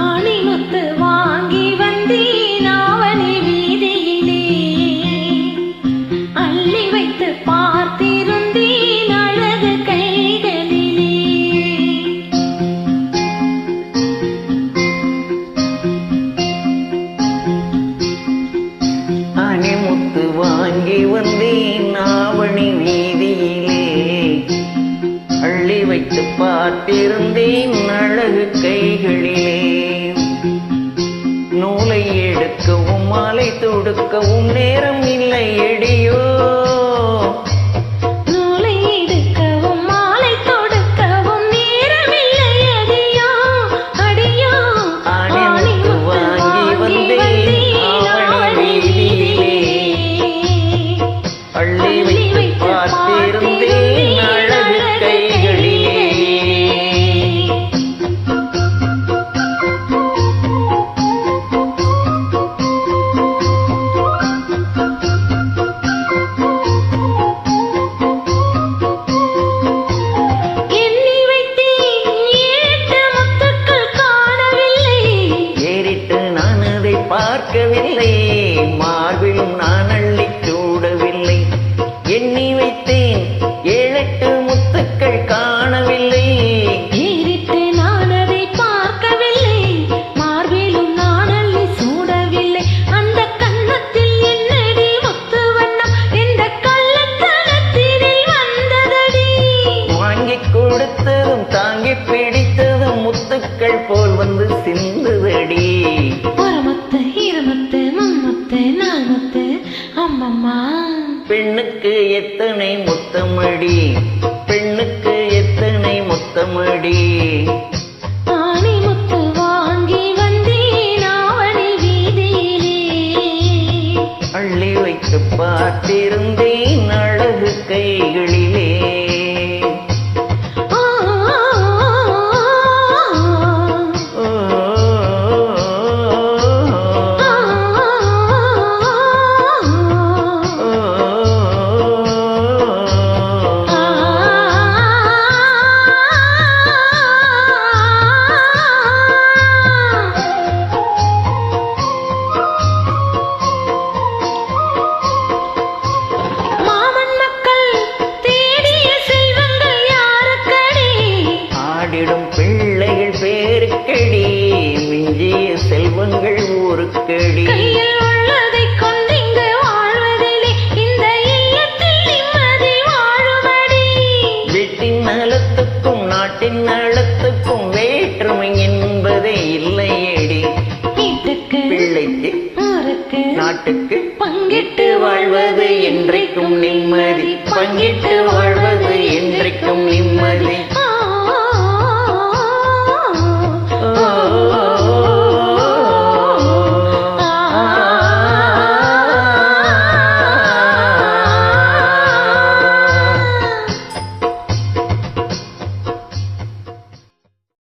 ஆணிமுத்து வாங்கி வந்தேன் ஆவணி வீதியிலே, அள்ளி வைத்து பார்த்திருந்தேன் அழகு கைகளிலே. ஆணிமுத்து வாங்கி வந்தேன் ஆவணி வீதியிலே, அள்ளி வைத்து பார்த்திருந்தேன் அழகு கைகளிலே. நூலை எடுக்கவும் மாலை தொடுக்கவும் நேரம் இல்லை எடியோ, நூலை எடுக்கவும் மாலை தொடுக்கவும் நேரம் இல்லை அடியோ, அடியோ. ஆணிமுத்து வாங்கி வந்தேன் ஆவணி வீதியிலே, அள்ளி வைத்து பார்த்திருந்தேன் அழகு கைகளிலே. எண்ணி வைத்தேன் ஏட்டு முத்துக்கள் காணவில்லை, ஏறிட்டு நான் அதை பார்க்கவில்லை, மார்பிலும் நான் அள்ளி சூடவில்லை. எண்ணி வைத்தேன் 7-8 முத்துக்கள் காணவில்லை, ஏறிட்டு நான் அதை பார்க்கவில்லை, மார்பிலும் நான் அள்ளி சூடவில்லை. அந்த கன்னத்தில் என்னடி முத்து வண்ணம் இந்த கள்ளத்தனத்தினில் வந்ததடி. வாங்கிக் கொடுத்ததும் தாங்கி பிடித்ததும் முத்துக்கள் போல் வந்து சிந்துதடி. ஒரு முத்து இரு முத்து மும்முத்து நாலு முத்து அம்மம்மா. பெண்ணுக்கு எத்தனை முத்தமடி, பெண்ணுக்கு எத்தனை முத்தமடி. ஆணிமுத்து வாங்கி வந்தேன் ஆவணி வீதியிலே, அள்ளி வைத்து பார்த்திருந்தேன் அழகு கைகளிலே. ஆ, ஓ, ஆ, மாமன் மக்கள் தேடிய செல்வங்கள் யாருக்கடி, ஆடிடும் பிள்ளைகள் பேருக்கடி, மிஞ்சிய செல்வங்கள் ஊருக்கடி. கையில் உள்ளதை கொண்டிங்கு வாழ்வதிலே இந்த இல்லத்தில் நிம்மதி வாழுமடி. வீட்டின் நலத்துக்கும் நாட்டின் நலத்துக்கும் வேற்றுமை என்பதே இல்லையடி. வீட்டுக்கு பிள்ளைக்கு ஊருக்கு நாட்டுக்கு பங்கிட்டு வாழ்வது என்றைக்கும் நிம்மதி, பங்கிட்டு வாழ்வது என்றைக்கும் நிம்மதி.